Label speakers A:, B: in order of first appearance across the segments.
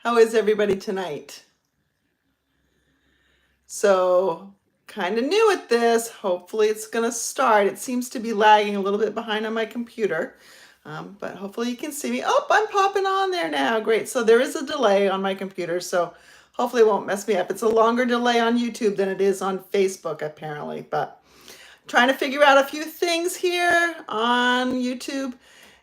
A: How is everybody tonight? So, kind of new at this. Hopefully it's going to start. It seems to be lagging a little bit behind on my computer, but hopefully you can see me. Oh, I'm popping on there now. Great. So there is a delay on my computer, so hopefully it won't mess me up. It's a longer delay on YouTube than it is on Facebook, apparently, but trying to figure out a few things here on YouTube.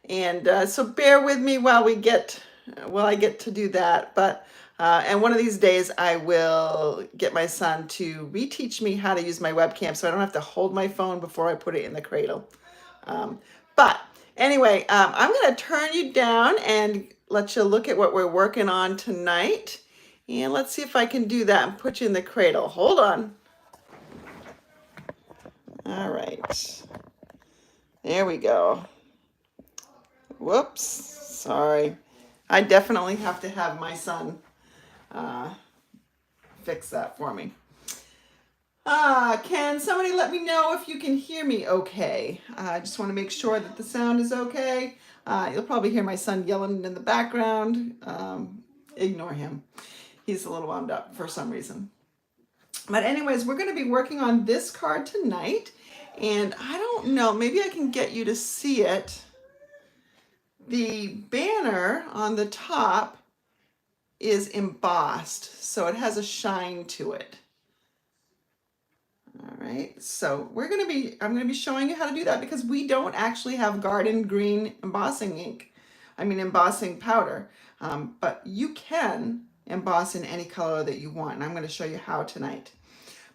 A: And so bear with me while I get to do that. And one of these days I will get my son to reteach me how to use my webcam so I don't have to hold my phone before I put it in the cradle. But anyway, I'm going to turn you down and let you look at what we're working on tonight. And let's see if I can do that and put you in the cradle. Hold on. All right. There we go. Whoops. Sorry. I definitely have to have my son fix that for me. Can somebody let me know if you can hear me okay? I just want to make sure that the sound is okay. You'll probably hear my son yelling in the background. Ignore him. He's a little wound up for some reason. But anyways, we're going to be working on this card tonight. And I don't know, maybe I can get you to see it. The banner on the top is embossed, so it has a shine to it. All right, so I'm going to be showing you how to do that because we don't actually have garden green embossing ink. Embossing powder, but you can emboss in any color that you want, and I'm going to show you how tonight.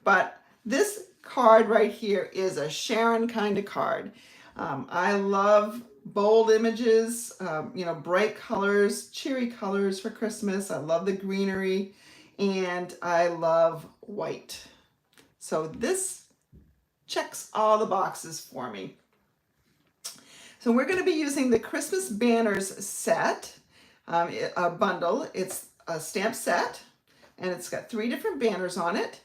A: But this card right here is a Sharon kind of card. I love bold images, bright colors, cheery colors for Christmas. I love the greenery, and I love white. So this checks all the boxes for me. So we're going to be using the Christmas Banners set, a bundle. It's a stamp set, and it's got 3 different banners on it,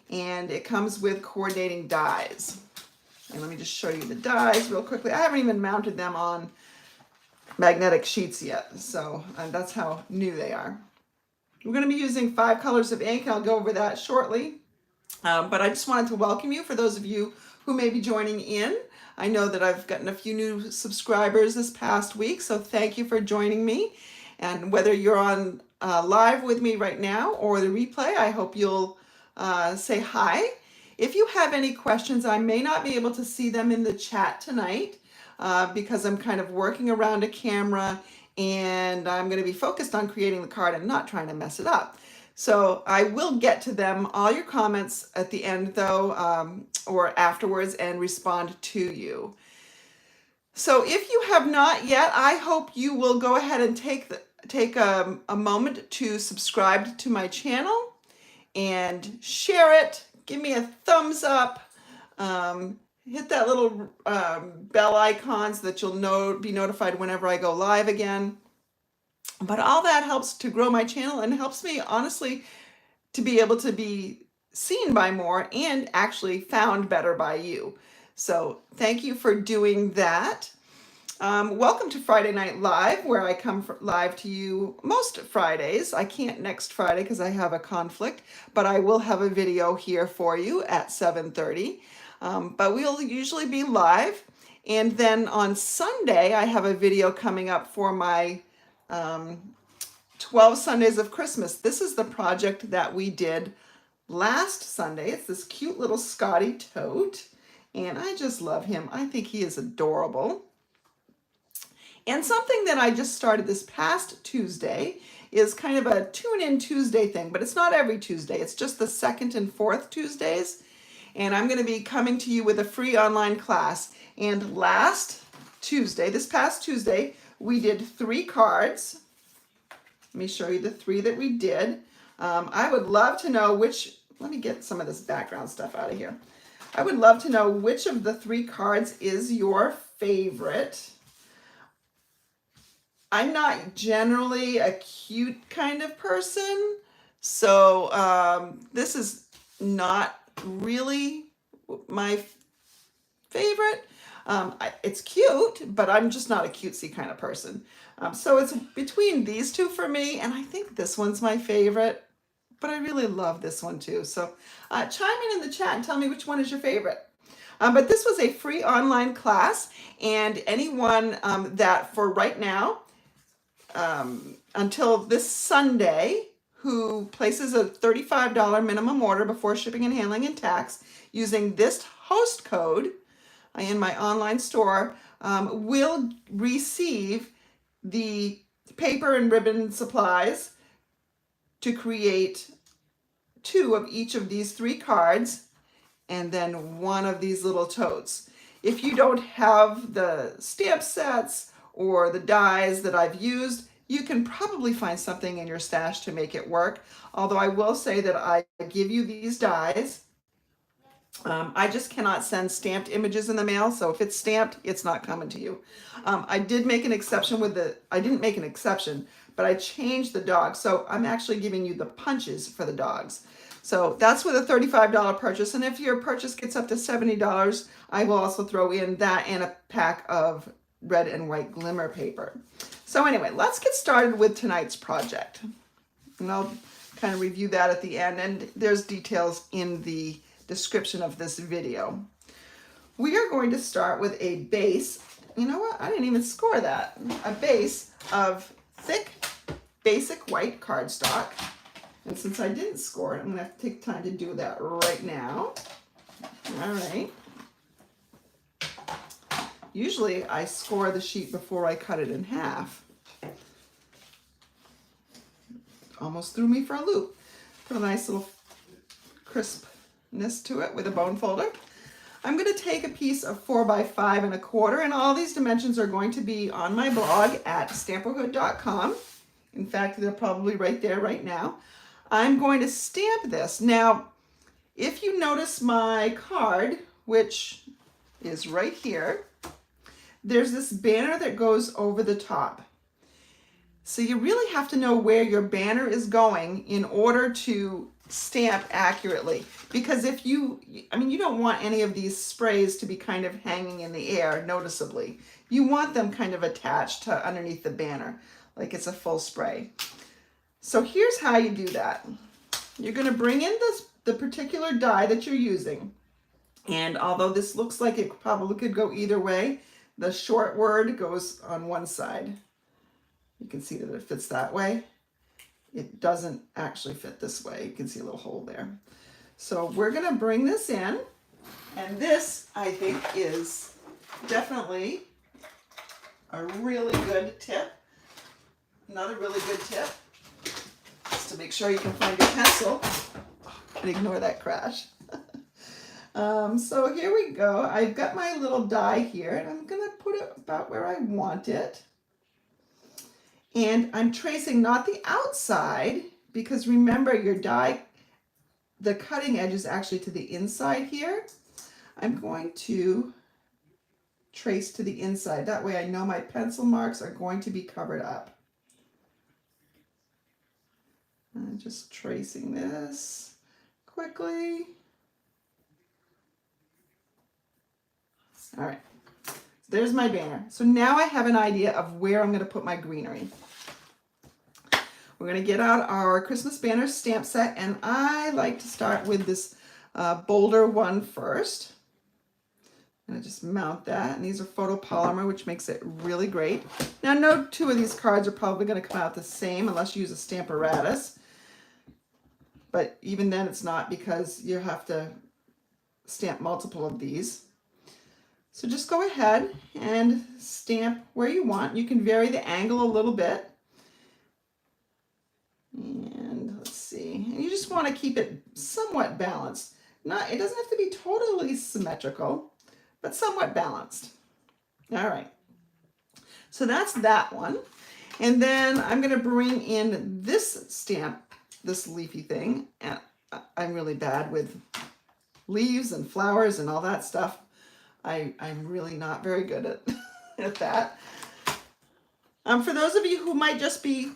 A: and it comes with coordinating dies. And let me just show you the dies real quickly. I haven't even mounted them on magnetic sheets yet, so that's how new they are. We're going to be using 5 colors of ink. I'll go over that shortly. But I just wanted to welcome you for those of you who may be joining in. I know that I've gotten a few new subscribers this past week, so thank you for joining me. And whether you're on live with me right now or the replay, I hope you'll say hi. If you have any questions, I may not be able to see them in the chat tonight because I'm kind of working around a camera and I'm going to be focused on creating the card and not trying to mess it up. So I will get to them, all your comments at the end though, or afterwards, and respond to you. So if you have not yet, I hope you will go ahead and take a moment to subscribe to my channel and share it. Give me a thumbs up. Hit that little bell icon so that you'll be notified whenever I go live again. But all that helps to grow my channel and helps me, honestly, to be able to be seen by more and actually found better by you. So thank you for doing that. Welcome to Friday Night Live, where I come live to you most Fridays. I can't next Friday because I have a conflict, but I will have a video here for you at 7:30. But we'll usually be live. And then on Sunday, I have a video coming up for my 12 Sundays of Christmas. This is the project that we did last Sunday. It's this cute little Scotty tote, and I just love him. I think he is adorable. And something that I just started this past Tuesday is kind of a tune-in Tuesday thing, but it's not every Tuesday. It's just the 2nd and 4th Tuesdays. And I'm going to be coming to you with a free online class. And this past Tuesday, we did 3 cards. Let me show you the 3 that we did. I would love to know let me get some of this background stuff out of here. I would love to know which of the 3 cards is your favorite. I'm not generally a cute kind of person, so this is not really my favorite. It's cute, but I'm just not a cutesy kind of person. So it's between these two for me, and I think this one's my favorite, but I really love this one too. So chime in the chat and tell me which one is your favorite. But this was a free online class, and anyone that for right now, until this Sunday, who places a $35 minimum order before shipping and handling and tax using this host code in my online store will receive the paper and ribbon supplies to create 2 of each of these 3 cards and then 1 of these little totes. If you don't have the stamp sets or the dies that I've used, you can probably find something in your stash to make it work. Although I will say that I give you these dies. I just cannot send stamped images in the mail, so if it's stamped, it's not coming to you. I did make an exception with I didn't make an exception, but I changed the dogs. So I'm actually giving you the punches for the dogs. So that's with a $35 purchase. And if your purchase gets up to $70, I will also throw in that and a pack of red and white glimmer paper. So anyway, let's get started with tonight's project. And I'll kind of review that at the end. And there's details in the description of this video. We are going to start with a base. You know what? I didn't even score that. A base of thick, basic white cardstock. And since I didn't score it, I'm going to have to take time to do that right now. All right. Usually I score the sheet before I cut it in half. Almost threw me for a loop. Put a nice little crispness to it with a bone folder. I'm going to take a piece of 4x5 1/4, and all these dimensions are going to be on my blog at stamperhood.com. In fact, they're probably right there right now. I'm going to stamp this. Now, if you notice my card, which is right here, there's this banner that goes over the top. So you really have to know where your banner is going in order to stamp accurately. Because if you don't want any of these sprays to be kind of hanging in the air noticeably. You want them kind of attached to underneath the banner, like it's a full spray. So here's how you do that. You're going to bring in the particular die that you're using. And although this looks like it probably could go either way, the short word goes on one side. You can see that it fits that way. It doesn't actually fit this way. You can see a little hole there. So we're going to bring this in. And this, I think, is definitely a really good tip. Another really good tip is to make sure you can find your pencil and ignore that crash. So here we go. I've got my little die here, and I'm going to put it about where I want it. And I'm tracing not the outside, because remember your die, the cutting edge is actually to the inside here. I'm going to trace to the inside. That way I know my pencil marks are going to be covered up. I'm just tracing this quickly. All right, there's my banner. So now I have an idea of where I'm going to put my greenery. We're going to get out our Christmas banner stamp set, and I like to start with this bolder one first. I'm going to just mount that, and these are photopolymer, which makes it really great. Now, no 2 of these cards are probably going to come out the same unless you use a Stamparatus, but even then it's not, because you have to stamp multiple of these. So just go ahead and stamp where you want. You can vary the angle a little bit. And let's see. And you just want to keep it somewhat balanced. It doesn't have to be totally symmetrical, but somewhat balanced. All right. So that's that one. And then I'm going to bring in this stamp, this leafy thing. And I'm really bad with leaves and flowers and all that stuff. I'm really not very good at that. For those of you who might just be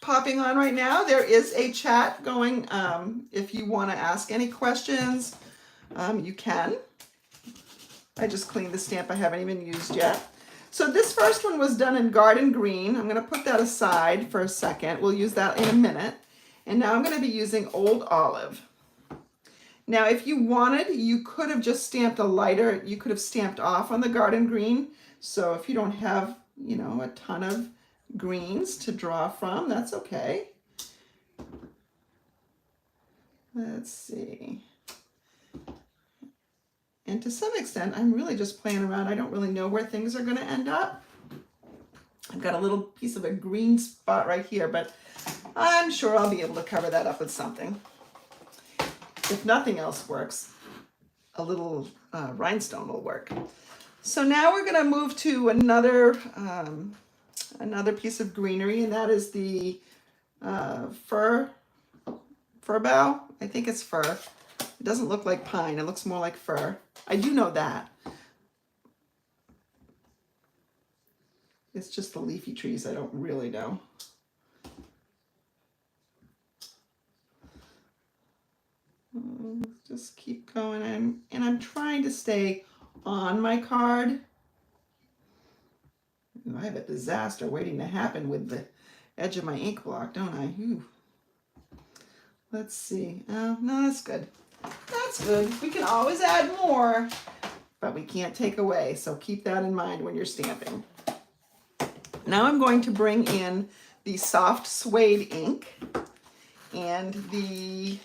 A: popping on right now, there is a chat going. If you want to ask any questions, you can. I just cleaned the stamp I haven't even used yet. So this first one was done in garden green. I'm going to put that aside for a second. We'll use that in a minute. And now I'm going to be using Old Olive. Now, if you wanted, you could have just stamped a lighter. You could have stamped off on the garden green. So if you don't have, you know, a ton of greens to draw from, that's okay. Let's see. And to some extent, I'm really just playing around. I don't really know where things are going to end up. I've got a little piece of a green spot right here, but I'm sure I'll be able to cover that up with something. If nothing else works, a little rhinestone will work. So now we're going to move to another piece of greenery, and that is the fir bough. I think it's fir. It doesn't look like pine. It looks more like fir. I do know that. It's just the leafy trees. I don't really know. Just keep going. I'm trying to stay on my card. I have a disaster waiting to happen with the edge of my ink block, don't I? Ooh. Let's see. No, that's good. That's good. We can always add more, but we can't take away. So keep that in mind when you're stamping. Now I'm going to bring in the soft suede ink and the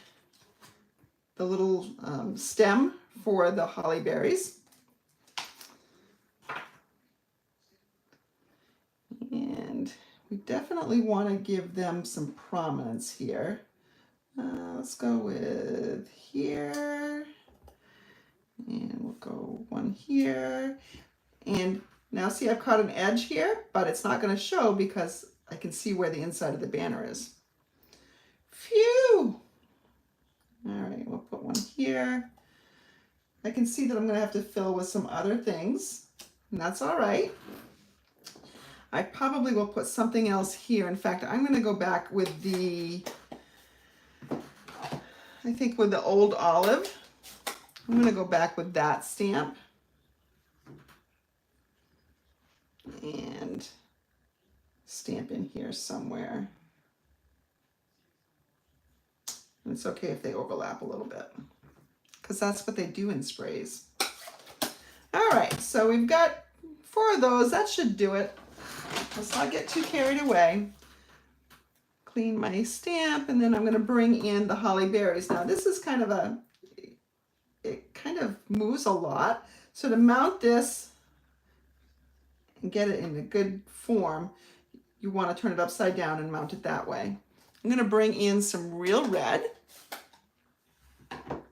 A: little stem for the holly berries. And we definitely want to give them some prominence here. Let's go with here, and we'll go one here. And now see, I've caught an edge here, but it's not going to show because I can see where the inside of the banner is. Phew! All right, we'll put one here. I can see that I'm going to have to fill with some other things, and that's all right. I probably will put something else here. In fact, I'm going to go back with the, I think with the Old Olive. I'm going to go back with that stamp. And stamp in here somewhere. And it's okay if they overlap a little bit, because that's what they do in sprays. All right, so we've got 4 of those. That should do it. Let's not get too carried away. Clean my stamp, and then I'm going to bring in the holly berries. Now this is kind of it kind of moves a lot. So to mount this and get it in a good form, you want to turn it upside down and mount it that way. I'm going to bring in some real red. I'm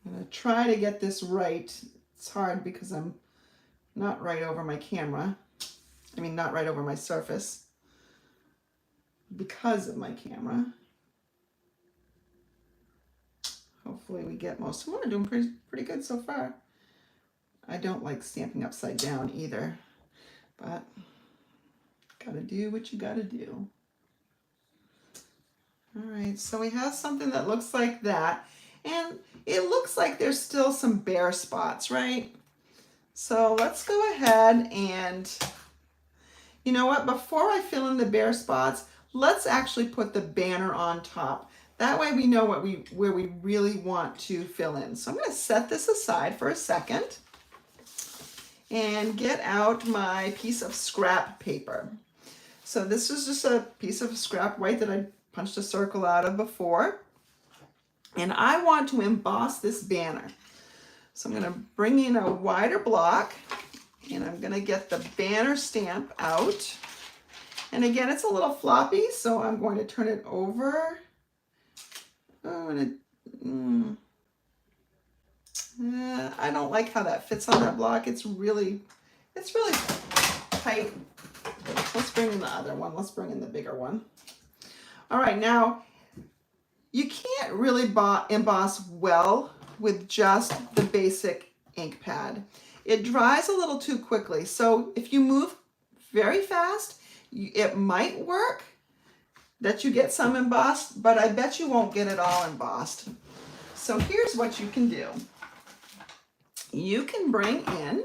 A: going to try to get this right. It's hard because I'm not right over my camera. I mean, not right over my surface because of my camera. Hopefully we get most of them. We're doing pretty good so far. I don't like stamping upside down either, but gotta do what you gotta do. All right, so we have something that looks like that, and it looks like there's still some bare spots, right? So let's go ahead and, you know what, before I fill in the bare spots, let's actually put the banner on top. That way we know where we really want to fill in. So I'm going to set this aside for a second and get out my piece of scrap paper. So this is just a piece of scrap white that I punched a circle out of before. And I want to emboss this banner. So I'm going to bring in a wider block, and I'm going to get the banner stamp out. And again, it's a little floppy, so I'm going to turn it over. Oh, and I don't like how that fits on that block. It's really tight. Let's bring in the other one. Let's bring in the bigger one. All right, now you can't really emboss well with just the basic ink pad. It dries a little too quickly. So if you move very fast, it might work that you get some embossed, but I bet you won't get it all embossed. So here's what you can do. You can bring in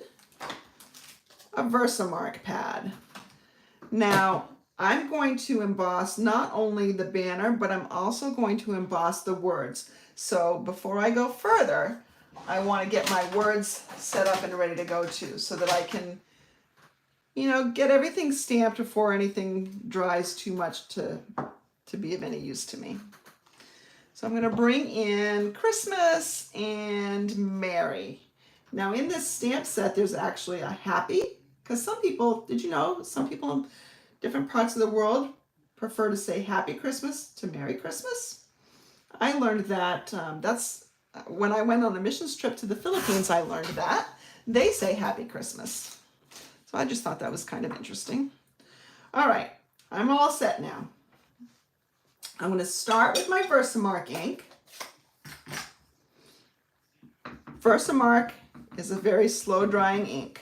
A: a Versamark pad. Now, I'm going to emboss not only the banner, but I'm also going to emboss the words. So before I go further, I want to get my words set up and ready to go too, so that I can, you know, get everything stamped before anything dries too much to be of any use to me. So I'm going to bring in Christmas and Merry. Now in this stamp set, there's actually a happy, because some people, did you know, some people in different parts of the world prefer to say Happy Christmas to Merry Christmas. I learned that, that's when I went on a missions trip to the Philippines, I learned that. They say Happy Christmas. So I just thought that was kind of interesting. All right, I'm all set now. I'm going to start with my Versamark ink. Versamark is a very slow drying ink,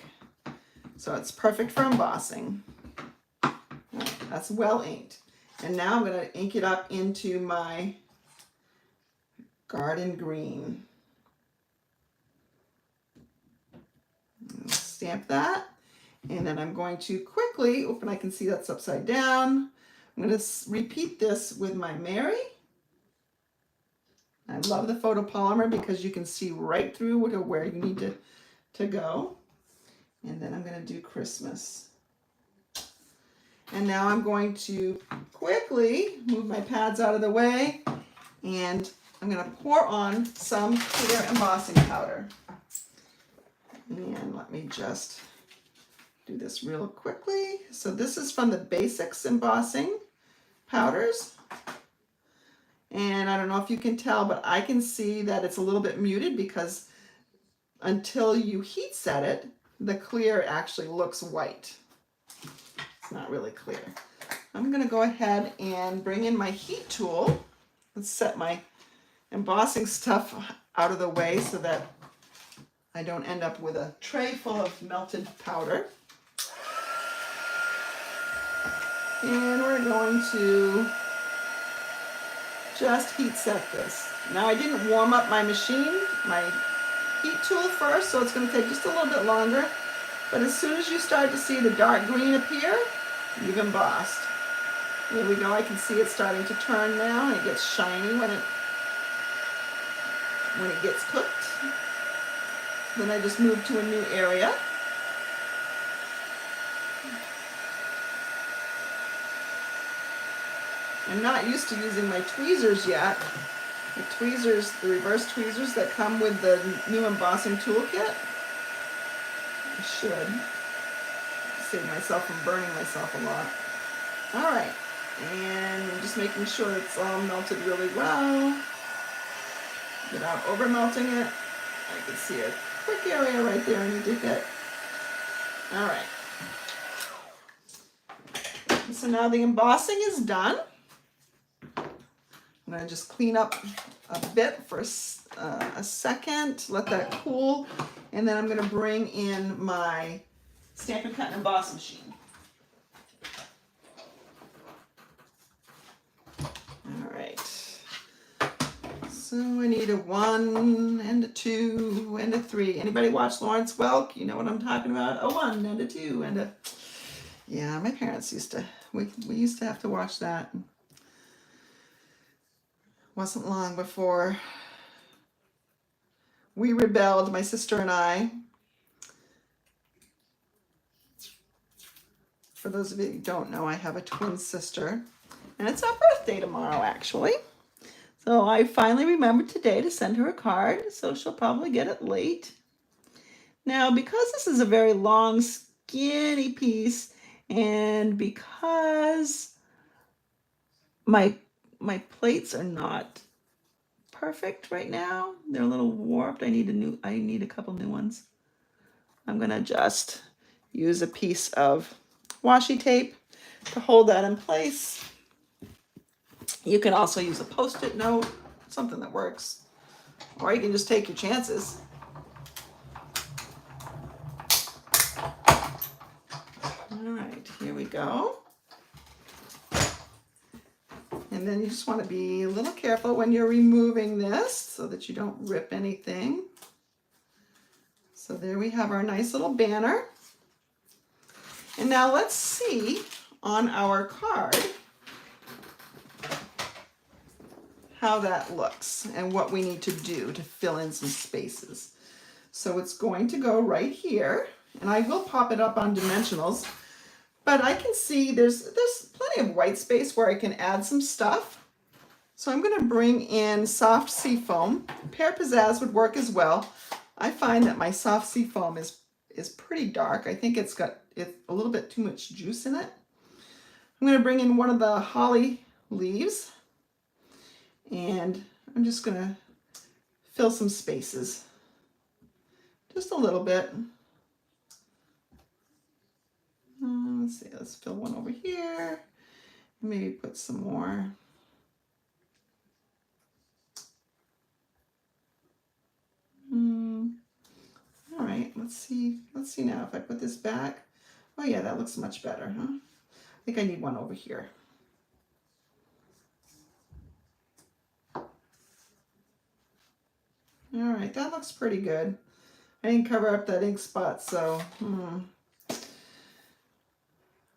A: so it's perfect for embossing. That's well inked. And now I'm going to ink it up into my garden green. Stamp that, and then I'm going to quickly, and I can see that's upside down. I'm going to repeat this with my Merry. I love the photopolymer because you can see right through to where you need to go. And then I'm going to do Christmas. And now I'm going to quickly move my pads out of the way, and I'm going to pour on some clear embossing powder. And let me just do this real quickly. So this is from the Basics embossing powders. And I don't know if you can tell, but I can see that it's a little bit muted because until you heat set it, the clear actually looks white. It's not really clear. I'm going to go ahead and bring in my heat tool. Let's set my embossing stuff out of the way so that I don't end up with a tray full of melted powder. And we're going to just heat set this. Now I didn't warm up my machine, my heat tool first, so it's going to take just a little bit longer. But as soon as you start to see the dark green appear, you've embossed. Here we go, I can see it starting to turn now, and it gets shiny when it gets cooked. Then I just move to a new area. I'm not used to using my tweezers yet. The tweezers, the reverse tweezers that come with the new embossing toolkit. I should save myself from burning myself a lot. All right, and I'm just making sure it's all melted really well without over melting it. I can see a quick area right there I need to hit. All right. So now the embossing is done. I'm going to just clean up a bit for a second, let that cool, and then I'm going to bring in my Stampin' Cut and Emboss machine. All right. So I need a 1 and a 2 and a 3. Anybody watch Lawrence Welk? You know what I'm talking about. A 1 and a 2 and a... Yeah, my parents used to, we used to have to watch that. Wasn't long before we rebelled, my sister and I. For those of you who don't know, I have a twin sister, and it's our birthday tomorrow, actually. So I finally remembered today to send her a card, so she'll probably get it late. Now, because this is a very long, skinny piece, and because my plates are not perfect right now, they're a little warped. I need a couple new ones. I'm gonna just use a piece of washi tape to hold that in place. You can also use a Post-it note, something that works, or you can just take your chances. All right, here we go. And And then you just want to be a little careful when you're removing this so that you don't rip anything. So there we have our nice little banner. And now let's see on our card how that looks and what we need to do to fill in some spaces. So it's going to go right here, and I will pop it up on dimensionals, but I can see there's plenty of white space where I can add some stuff. So I'm going to bring in soft sea foam. Pear Pizzazz would work as well. I find that my soft sea foam is pretty dark. I think it's a little bit too much juice in it. I'm going to bring in one of the holly leaves, and I'm just going to fill some spaces. Just a little bit. Let's see, let's fill one over here. Maybe put some more. All right, let's see now if I put this back. Oh yeah, that looks much better, huh? I think I need one over here. All right, that looks pretty good. I didn't cover up that ink spot, so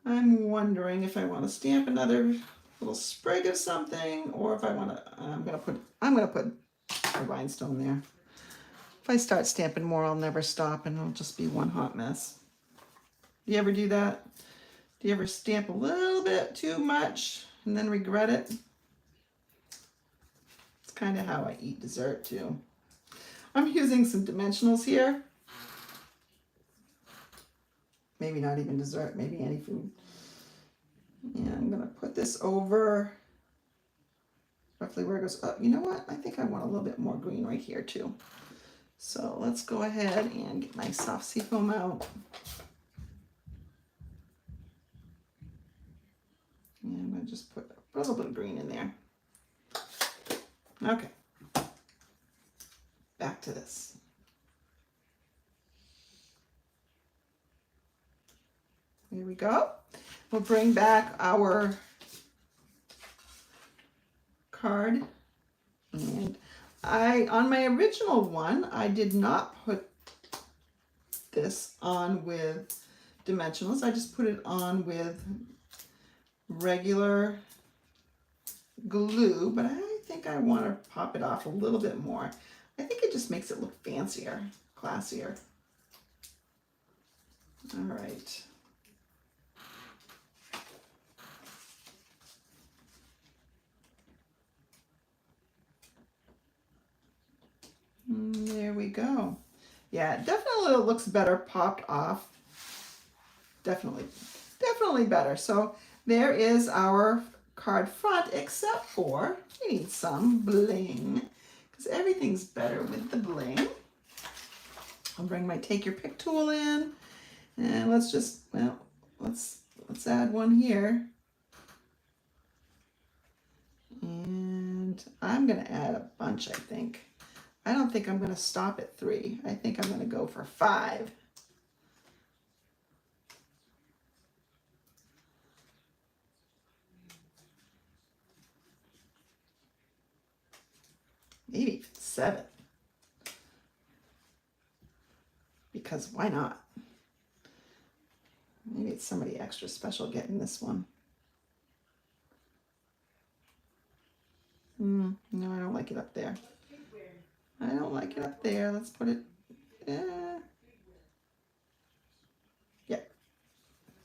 A: I'm wondering if I want to stamp another little sprig of something, or if I want to. I'm gonna put a rhinestone there. If I start stamping more, I'll never stop, and it'll just be one hot mess. Do you ever do that? Do you ever stamp a little bit too much and then regret it? It's kind of how I eat dessert too. I'm using some dimensionals here. Maybe not even dessert, maybe any food. And I'm gonna put this over roughly where it goes. Oh, you know what? I think I want a little bit more green right here too. So let's go ahead and get my soft sea foam out. And I'm gonna just put a little bit of green in there. Okay. Back to this. Here we go. We'll bring back our card, and on my original one, I did not put this on with dimensionals. I just put it on with regular glue, but I think I want to pop it off a little bit more. I think it just makes it look fancier, classier. All right. There we go. Yeah, definitely it looks better popped off. Definitely better. So there is our card front, except for we need some bling, because everything's better with the bling. I'll bring my take your pick tool in, and let's just, well, let's add one here. And I'm gonna add a bunch, I think. I don't think I'm gonna stop at 3. I think I'm gonna go for 5. Maybe 7. Because why not? Maybe it's somebody extra special getting this one. No, I don't like it up there. I don't like it up there. Let's put it, yeah,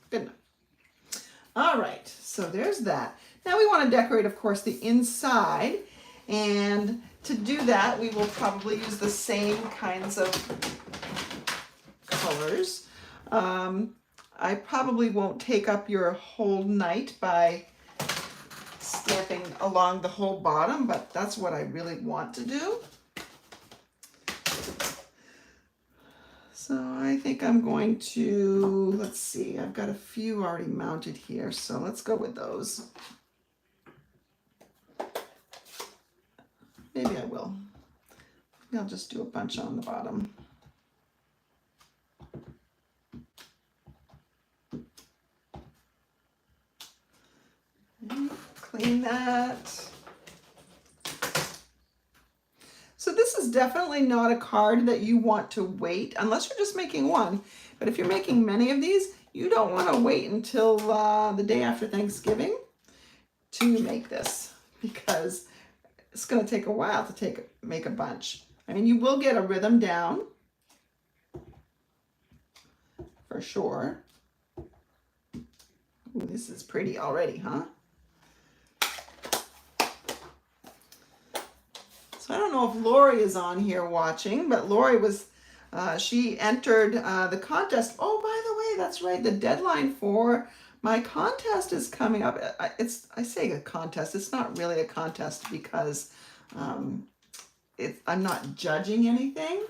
A: good enough. All right, so there's that. Now we want to decorate, of course, the inside. And to do that, we will probably use the same kinds of colors. I probably won't take up your whole night by stamping along the whole bottom, but that's what I really want to do. So I think I'm going to, let's see, I've got a few already mounted here, so let's go with those. Maybe I will. Maybe I'll just do a bunch on the bottom. And clean grabbing that. So this is definitely not a card that you want to wait, unless you're just making one. But if you're making many of these, you don't want to wait until the day after Thanksgiving to make this, because it's going to take a while to make a bunch. I mean, you will get a rhythm down for sure. Ooh, this is pretty already, huh? So I don't know if Lori is on here watching, but Lori was, she entered the contest. Oh, by the way, that's right. The deadline for my contest is coming up. I say a contest. It's not really a contest because I'm not judging anything.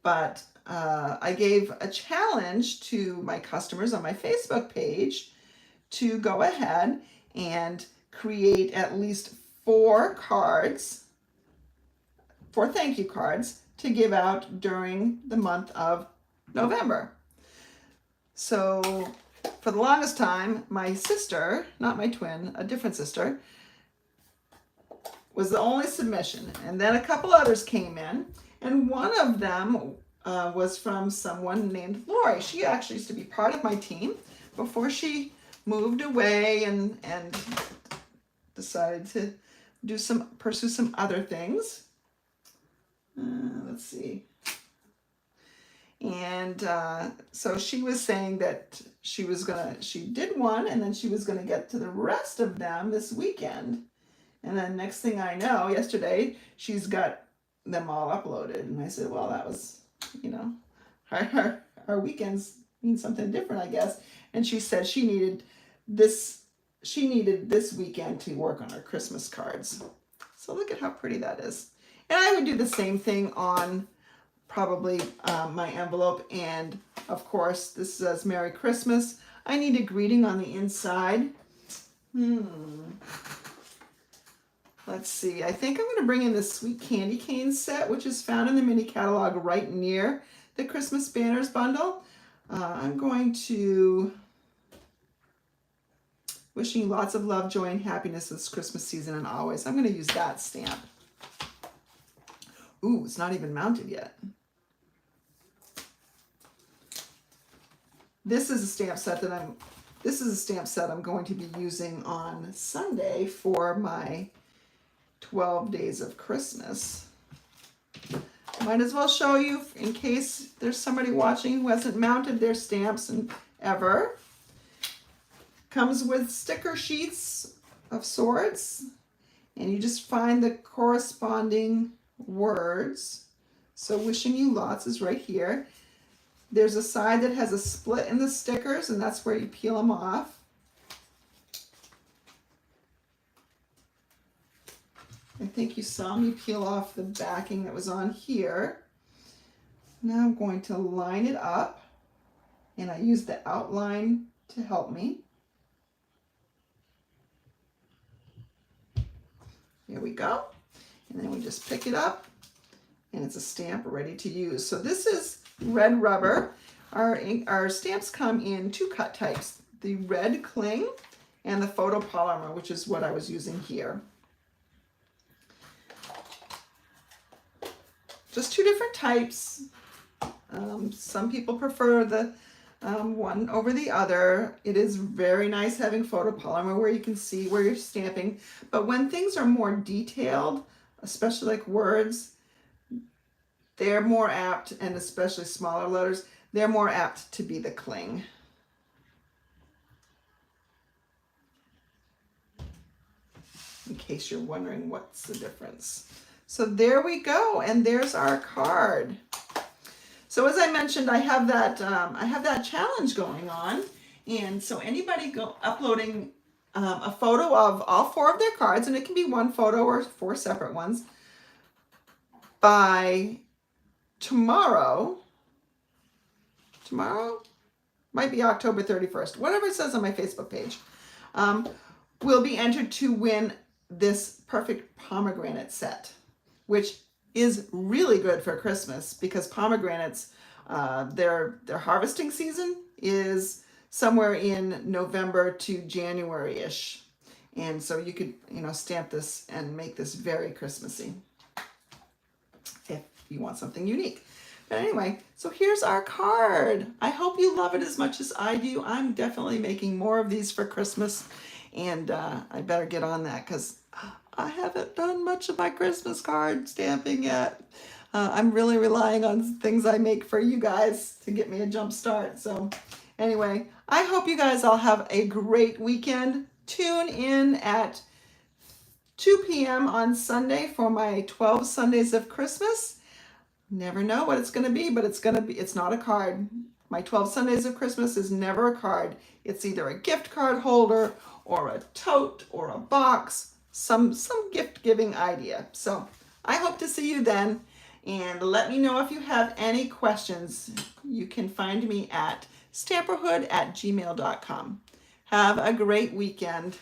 A: But I gave a challenge to my customers on my Facebook page to go ahead and create at least 4 cards, 4 thank you cards to give out during the month of November. So for the longest time, my sister, not my twin, a different sister, was the only submission. And then a couple others came in, and one of them was from someone named Lori. She actually used to be part of my team before she moved away and decided to pursue some other things. Let's see. And so she was saying that she did one, and then she was gonna get to the rest of them this weekend. And then next thing I know, yesterday, she's got them all uploaded. And I said, well, that was, our weekends mean something different, I guess. And she said she needed this weekend to work on her Christmas cards. So look at how pretty that is. And I would do the same thing on probably my envelope. And of course, this says Merry Christmas. I need a greeting on the inside. Let's see, I think I'm going to bring in this Sweet Candy Cane set, which is found in the mini catalog right near the Christmas Banners bundle. I'm going to wishing you lots of love, joy, and happiness this Christmas season and always. I'm going to use that stamp. Ooh, it's not even mounted yet. This is a stamp set I'm going to be using on Sunday for my 12 days of Christmas. Might as well show you in case there's somebody watching who hasn't mounted their stamps ever. Comes with sticker sheets of sorts, and you just find the corresponding words. So wishing you lots is right here. There's a side that has a split in the stickers, and that's where you peel them off. I think you saw me peel off the backing that was on here. Now I'm going to line it up, and I use the outline to help me. Here we go. And then we just pick it up, and it's a stamp ready to use. So this is red rubber. Our stamps come in 2 cut types, the red cling and the photopolymer, which is what I was using here. Just 2 different types. Some people prefer the one over the other. It is very nice having photopolymer where you can see where you're stamping. But when things are more detailed, especially like words, they're more apt, and especially smaller letters, they're more apt to be the cling. In case you're wondering what's the difference. So there we go, and there's our card. So as I mentioned, I have that challenge going on, and so anybody uploading a photo of all 4 of their cards, and it can be 1 photo or 4 separate ones, by tomorrow might be October 31st, whatever it says on my Facebook page, will be entered to win this perfect pomegranate set, which is really good for Christmas because pomegranates, their harvesting season is somewhere in November to January-ish. And so you could, stamp this and make this very Christmassy if you want something unique. But anyway, so here's our card. I hope you love it as much as I do. I'm definitely making more of these for Christmas, and I better get on that because I haven't done much of my Christmas card stamping yet. I'm really relying on things I make for you guys to get me a jump start. So anyway, I hope you guys all have a great weekend. Tune in at 2 p.m. on Sunday for my 12 Sundays of Christmas. Never know what it's going to be, but it's not a card. My 12 Sundays of Christmas is never a card. It's either a gift card holder or a tote or a box, some gift giving idea. So I hope to see you then, and let me know if you have any questions. You can find me at stamperhood@gmail.com. Have a great weekend.